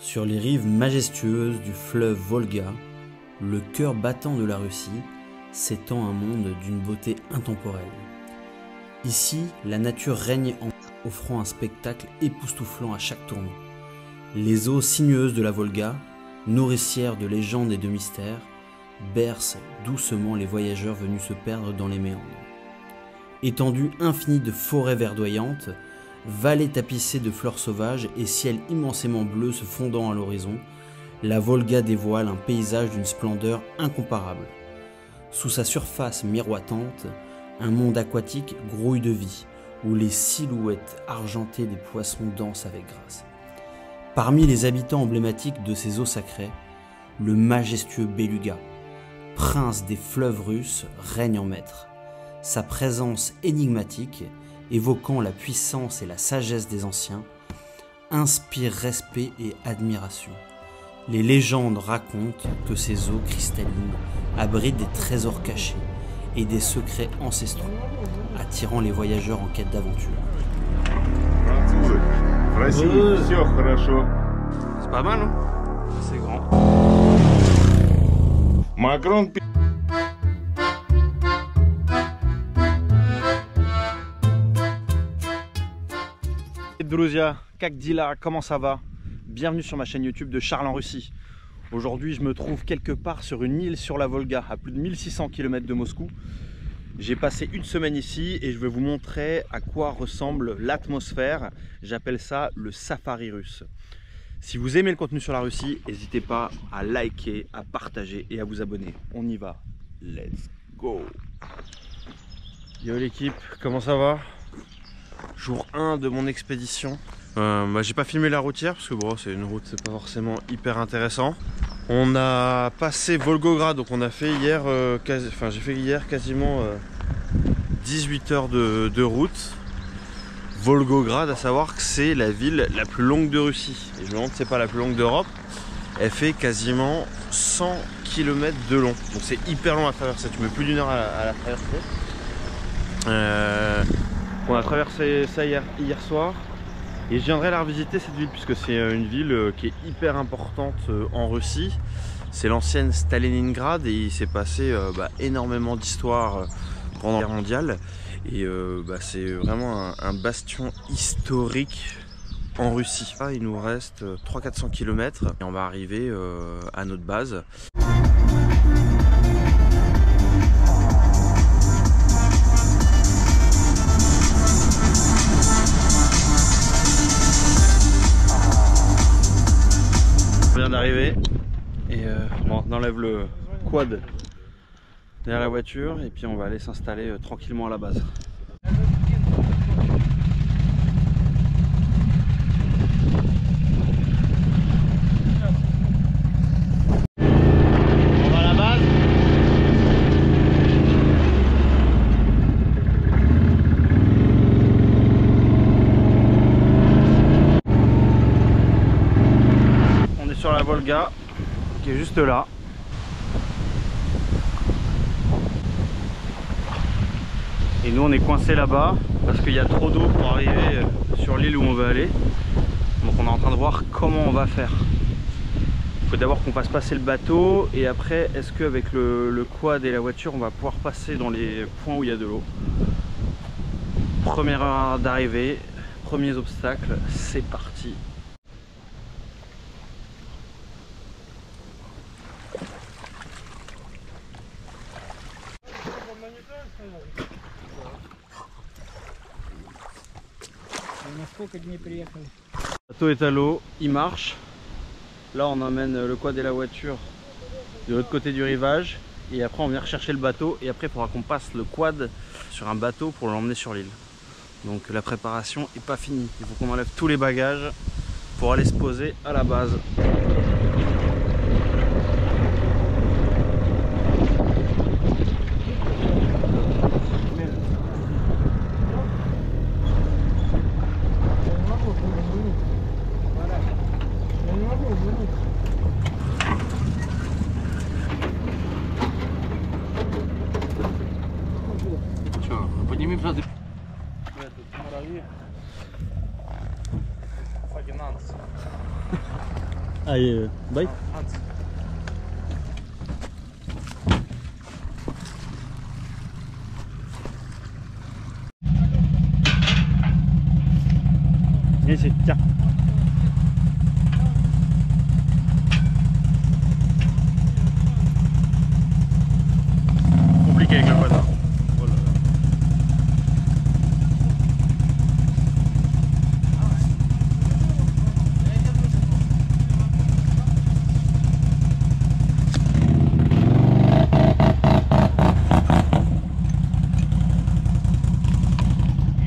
Sur les rives majestueuses du fleuve Volga, le cœur battant de la Russie, s'étend un monde d'une beauté intemporelle. Ici, la nature règne offrant un spectacle époustouflant à chaque tournant. Les eaux sinueuses de la Volga, nourricières de légendes et de mystères, bercent doucement les voyageurs venus se perdre dans les méandres. Étendue infinie de forêts verdoyantes, vallées tapissées de fleurs sauvages et ciel immensément bleu se fondant à l'horizon, la Volga dévoile un paysage d'une splendeur incomparable. Sous sa surface miroitante, un monde aquatique grouille de vie, où les silhouettes argentées des poissons dansent avec grâce. Parmi les habitants emblématiques de ces eaux sacrées, le majestueux Beluga, prince des fleuves russes, règne en maître. Sa présence énigmatique, évoquant la puissance et la sagesse des anciens, inspire respect et admiration. Les légendes racontent que ces eaux cristallines abritent des trésors cachés et des secrets ancestraux, attirant les voyageurs en quête d'aventure. C'est pas mal, hein? C'est grand. Macron. Druzia, как дела, comment ça va? Bienvenue sur ma chaîne YouTube de Charles en Russie. Aujourd'hui, je me trouve quelque part sur une île sur la Volga, à plus de 1600 km de Moscou. J'ai passé une semaine ici et je vais vous montrer à quoi ressemble l'atmosphère. J'appelle ça le safari russe. Si vous aimez le contenu sur la Russie, n'hésitez pas à liker, à partager et à vous abonner. On y va. Let's go. Yo l'équipe, comment ça va? Jour 1 de mon expédition. J'ai pas filmé la routière parce que bon, c'est une route, c'est pas forcément hyper intéressant. On a passé Volgograd, donc on a fait hier, j'ai fait hier quasiment 18 heures de route. Volgograd, à savoir que c'est la ville la plus longue de Russie. Et je me demande si c'est pas la plus longue d'Europe. Elle fait quasiment 100 km de long. Donc c'est hyper long à traverser. Tu mets plus d'une heure à la traverser. On a traversé ça hier soir. Et je viendrai la revisiter cette ville puisque c'est une ville qui est hyper importante en Russie. C'est l'ancienne Stalingrad et il s'est passé énormément d'histoires pendant la guerre mondiale. Et c'est vraiment un bastion historique en Russie. Là, il nous reste 300-400 km et on va arriver à notre base. On vient d'arriver et on enlève le quad derrière la voiture et puis on va aller s'installer tranquillement à la base. On va à la base. On est sur la Volga qui est juste là. Et nous on est coincé là-bas parce qu'il y a trop d'eau pour arriver sur l'île où on veut aller. Donc on est en train de voir comment on va faire. Il faut d'abord qu'on fasse passer le bateau et après est-ce qu'avec le quad et la voiture on va pouvoir passer dans les points où il y a de l'eau. Première heure d'arrivée, premiers obstacles, c'est parti. Le bateau est à l'eau, il marche. Là on emmène le quad et la voiture de l'autre côté du rivage et après on vient rechercher le bateau et après il faudra qu'on passe le quad sur un bateau pour l'emmener sur l'île. Donc la préparation n'est pas finie, il faut qu'on enlève tous les bagages pour aller se poser à la base. Allez, bye. Viens ici, tiens. Compliqué avec le voisin. Oh là là.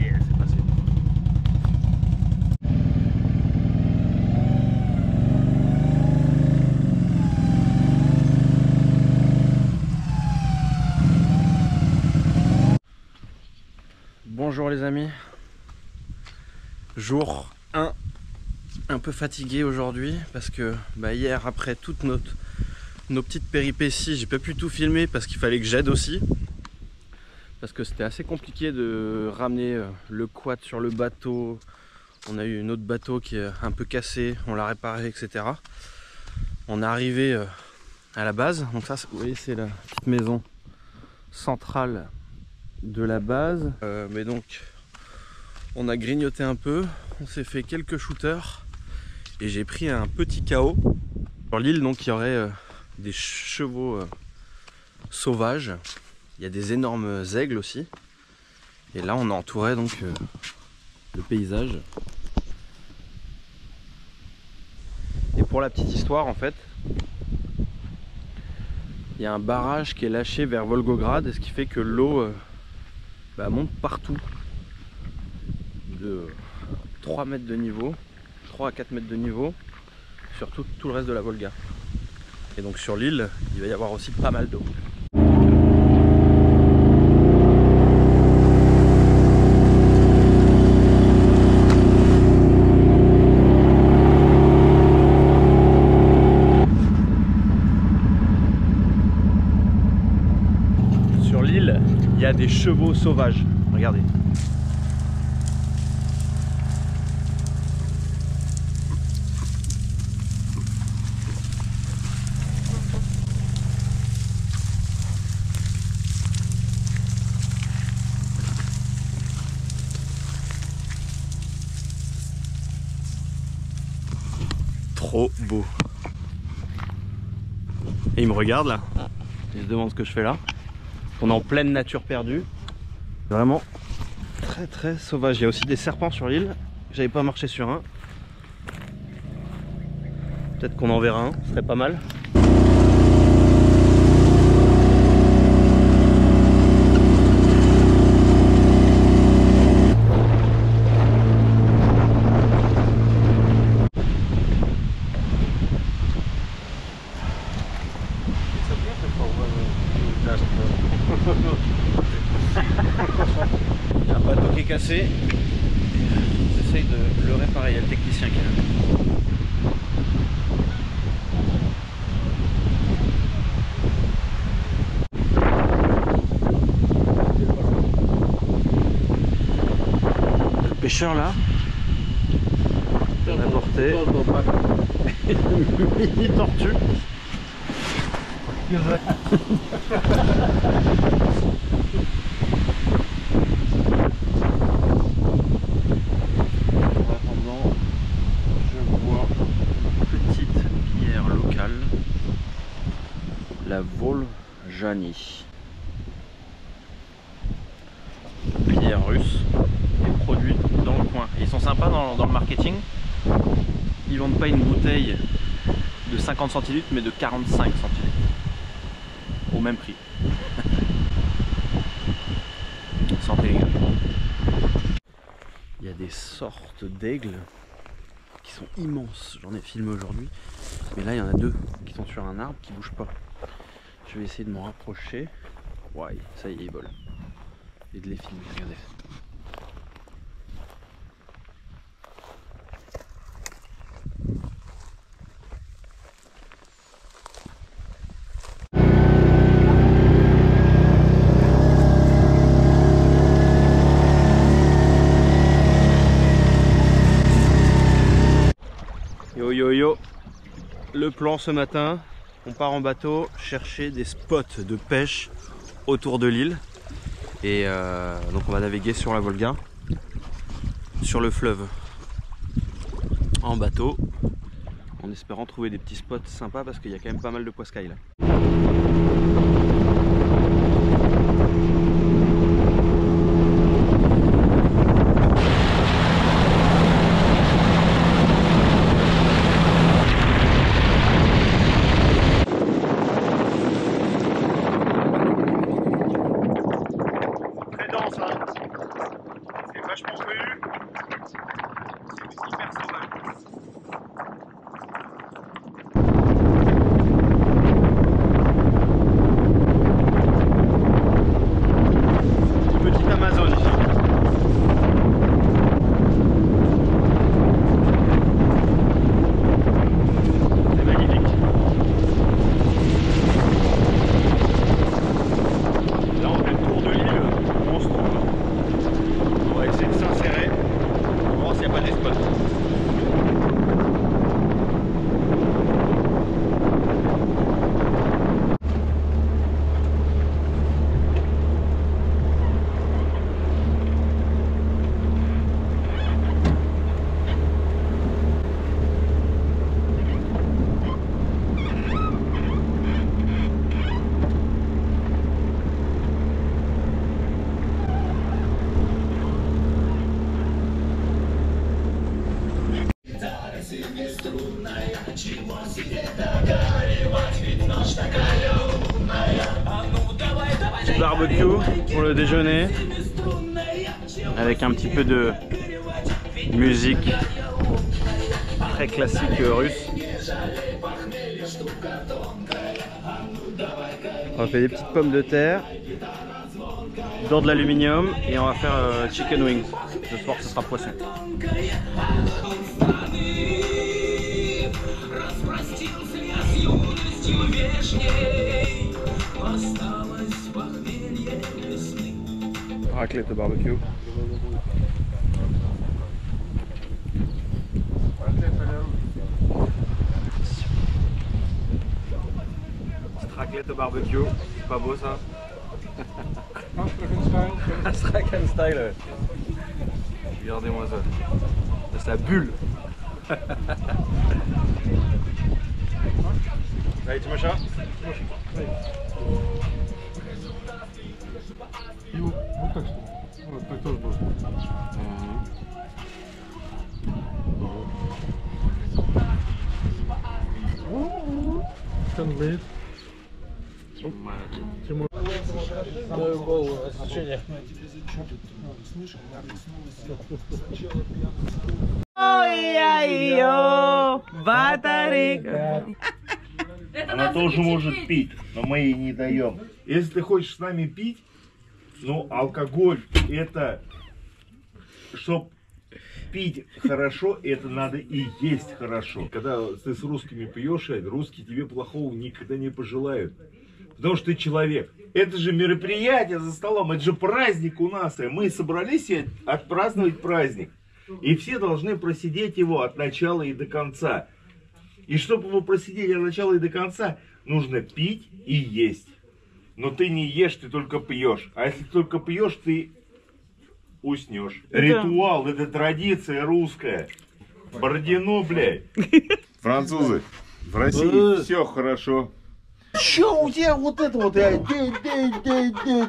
Yeah, c'est passé. Bonjour les amis, jour 1, un peu fatigué aujourd'hui parce que hier après toutes nos petites péripéties, j'ai pas pu tout filmer parce qu'il fallait que j'aide aussi, parce que c'était assez compliqué de ramener le quad sur le bateau. On a eu un autre bateau qui est un peu cassé, on l'a réparé, etc. On est arrivé à la base, donc ça vous voyez c'est la petite maison centrale de la base, mais donc on a grignoté un peu, on s'est fait quelques shooters et j'ai pris un petit KO sur l'île. Donc il y aurait des chevaux sauvages, il y a des énormes aigles aussi, et là on a entouré donc le paysage. Et pour la petite histoire, en fait, il y a un barrage qui est lâché vers Volgograd, ce qui fait que l'eau monte partout de 3 mètres de niveau, 3 à 4 mètres de niveau sur tout le reste de la Volga. Et donc sur l'île, il va y avoir aussi pas mal d'eau. Sur l'île, il y a des chevaux sauvages, regardez. Trop beau. Et il me regarde là, il se demande ce que je fais là. On est en pleine nature perdue. Vraiment très sauvage. Il y a aussi des serpents sur l'île. J'avais pas marché sur un. Peut-être qu'on en verra un, ce serait pas mal. Il y a un bateau qui est cassé. J'essaye de le réparer. Il y a le technicien qui est là. Le pêcheur là, on a porté une mini tortue. La Volganie, bière russe, et produite dans le coin. Ils sont sympas dans le marketing. Ils vendent pas une bouteille de 50 centilitres mais de 45 centilitres au même prix. Santé les gars. Il y a des sortes d'aigles qui sont immenses. J'en ai filmé aujourd'hui, mais là il y en a deux qui sont sur un arbre qui bougent pas. Je vais essayer de m'en rapprocher. Ouais, ça y est, ils volent. Et de les filmer, regardez. Yo yo yo. Le plan ce matin, on part en bateau chercher des spots de pêche autour de l'île. Et donc on va naviguer sur la Volga, sur le fleuve, en bateau, en espérant trouver des petits spots sympas parce qu'il y a quand même pas mal de poiscailles là. Petit barbecue pour le déjeuner avec un petit peu de musique très classique russe. On va faire des petites pommes de terre dans de l'aluminium et on va faire chicken wings. Ce soir ce sera poisson. Raclette au barbecue. Petite raclette au barbecue, c'est pas beau ça? Straken style, ouais. Regardez-moi ça. C'est la bulle. Allez, tu m'achètes? Вот так что? Вот так тоже будет. Конвейт. Ой-ой-ой, батарейка. Она тоже может пить, но мы ей не даем. Если ты хочешь с нами пить, ну, алкоголь, это, чтоб пить хорошо, это надо и есть хорошо. Когда ты с русскими пьешь, русские тебе плохого никогда не пожелают. Потому что ты человек. Это же мероприятие за столом, это же праздник у нас. И мы собрались отпраздновать праздник. И все должны просидеть его от начала и до конца. И чтобы его просидеть от начала и до конца, нужно пить и есть. Но ты не ешь, ты только пьешь. А если только пьешь, ты уснешь. Ритуал, это традиция русская. Бородино, блядь. Французы, в России все хорошо. Че у тебя вот это вот?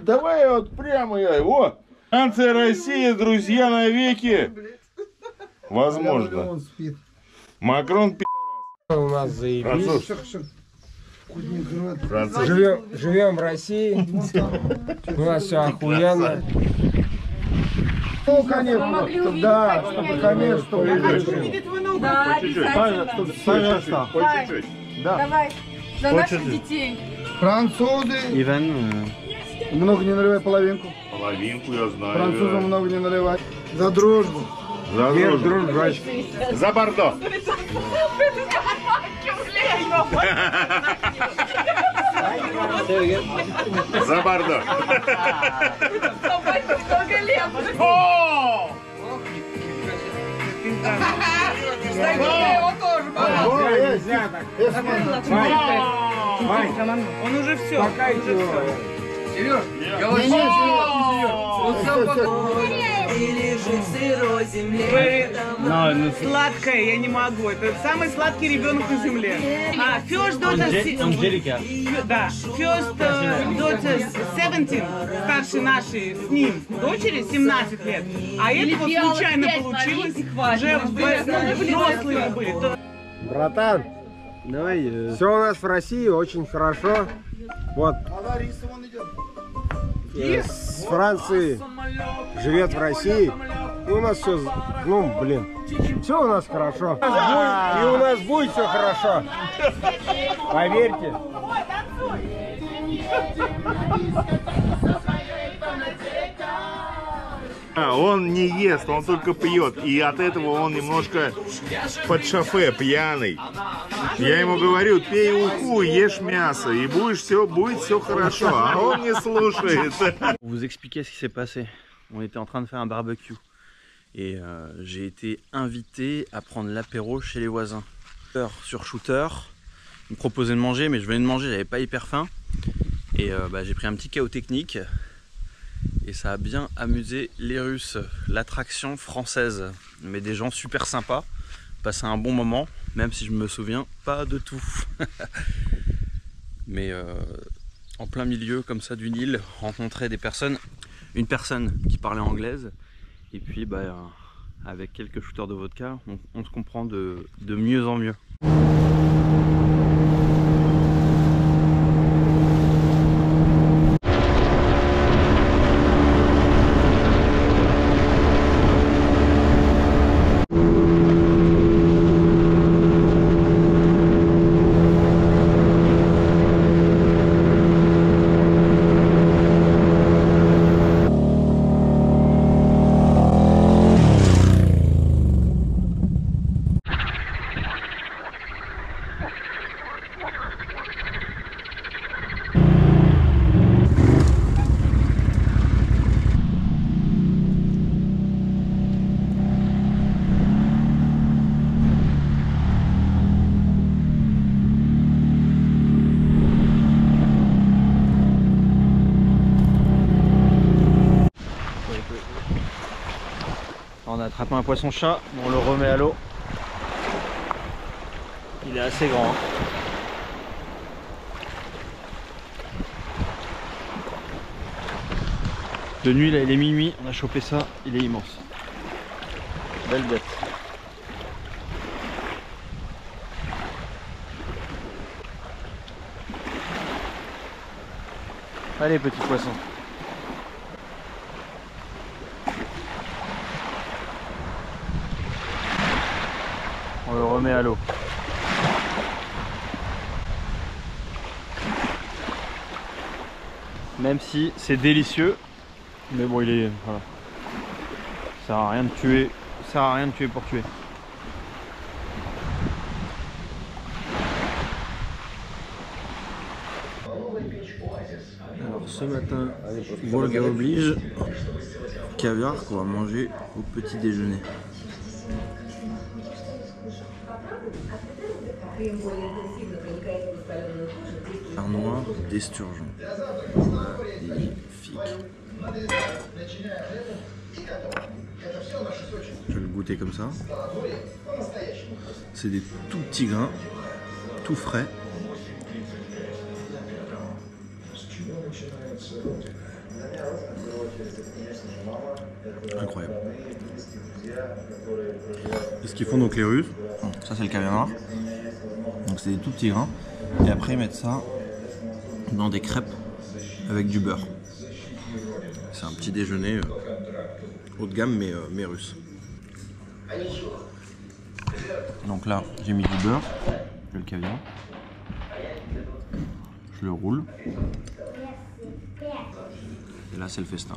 Давай вот прямо. О, Франция, Россия, друзья навеки. Возможно. Макрон У нас заебись. Француз. Живем в России. У нас все охуенно. Ну, конечно, да, чтобы, конечно, Да, обязательно. По чуть-чуть. Давай, за наших детей. французы, Иван, много не наливай половинку. Половинку я знаю. Французам много не наливай. За дружбу. За дружбу. За Бордо. За Бордо. О! нельзя так. Вань, Он уже все. пока идти. Сереж, Или же в сырой земле. Сладкое я не могу. Это самый сладкий ребенок на земле. First daughter, Анжелика. да, first daughter 17, старшей нашей с ним дочери 17 лет. А это вот случайно получилось. Уже взрослые мы были. Братан, Давай. все у нас в России очень хорошо. Вот с Франции живет в России. И у нас все, ну блин, все у нас хорошо. И у нас будет все хорошо. Поверьте. Он не ест, он только пьет. И от этого он немножко под шофе, пьяный. Я ему говорю, пей уху, ешь мясо, и будет все хорошо. А он не слушает. Pour vous expliquer ce qui s'est passé, on était en train de faire un barbecue. Et j'ai été invité à prendre l'apéro chez les voisins. Sur Shooter, ils me proposaient de manger, mais je venais de manger, j'avais pas hyper faim. Et j'ai pris un petit chaos technique. Et ça a bien amusé les Russes, l'attraction française. Mais des gens super sympas, passer un bon moment, même si je me souviens pas de tout. Mais en plein milieu comme ça d'une île, rencontrer des personnes, une personne qui parlait anglaise, et puis avec quelques shooters de vodka, on se comprend de mieux en mieux. On a attrapé un poisson-chat, on le remet à l'eau. Il est assez grand. De nuit, là il est minuit, on a chopé ça, il est immense. Belle bête. Allez petit poisson. On le remet à l'eau. Même si c'est délicieux, mais bon il est voilà. Ça sert à rien de tuer, ça sert à rien de tuer pour tuer. Alors ce matin, Volga oblige, caviar qu'on va manger au petit déjeuner. Un noir d'esturgeon, magnifique. Je vais le goûter comme ça. C'est des tout petits grains, tout frais. Incroyable. Et ce qu'ils font donc les Russes, ça c'est le caviar noir. Donc c'est des tout petits grains. Et après ils mettent ça dans des crêpes avec du beurre. C'est un petit déjeuner haut de gamme mais russe. Donc là j'ai mis du beurre, le caviar. Je le roule. Et là c'est le festin.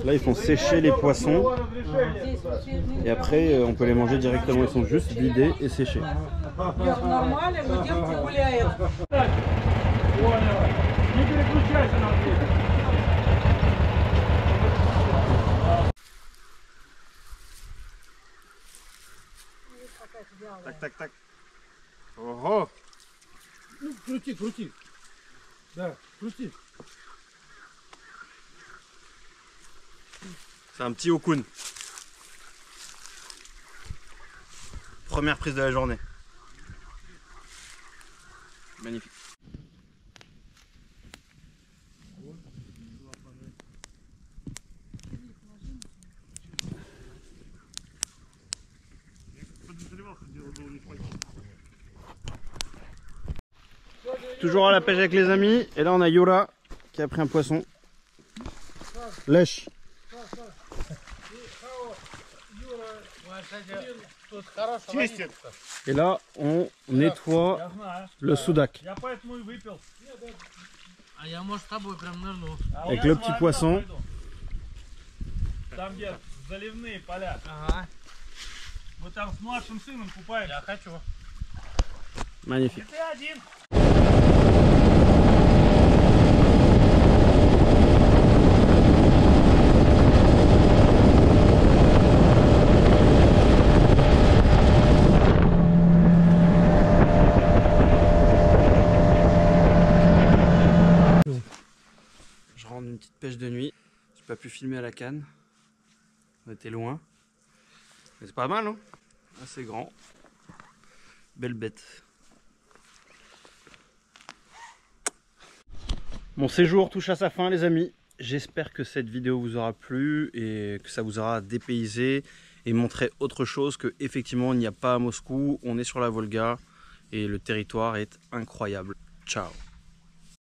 Là, ils font sécher les poissons et après, on peut les manger directement. Ils sont juste vidés et séchés. Так, так, так. Ого. Ну, крути, крути. Да, крути. C'est un petit okun. Première prise de la journée. Magnifique. Toujours à la pêche avec les amis. Et là on a Yola qui a pris un poisson. Lèche. Et là on nettoie le soudak. Avec le petit poisson. Magnifique. Je rentre d'une petite pêche de nuit. J'ai pas pu filmer à la canne. On était loin. Mais c'est pas mal, hein? Assez grand. Belle bête. Mon séjour touche à sa fin, les amis. J'espère que cette vidéo vous aura plu et que ça vous aura dépaysé et montré autre chose, que effectivement il n'y a pas à Moscou. On est sur la Volga et le territoire est incroyable. Ciao.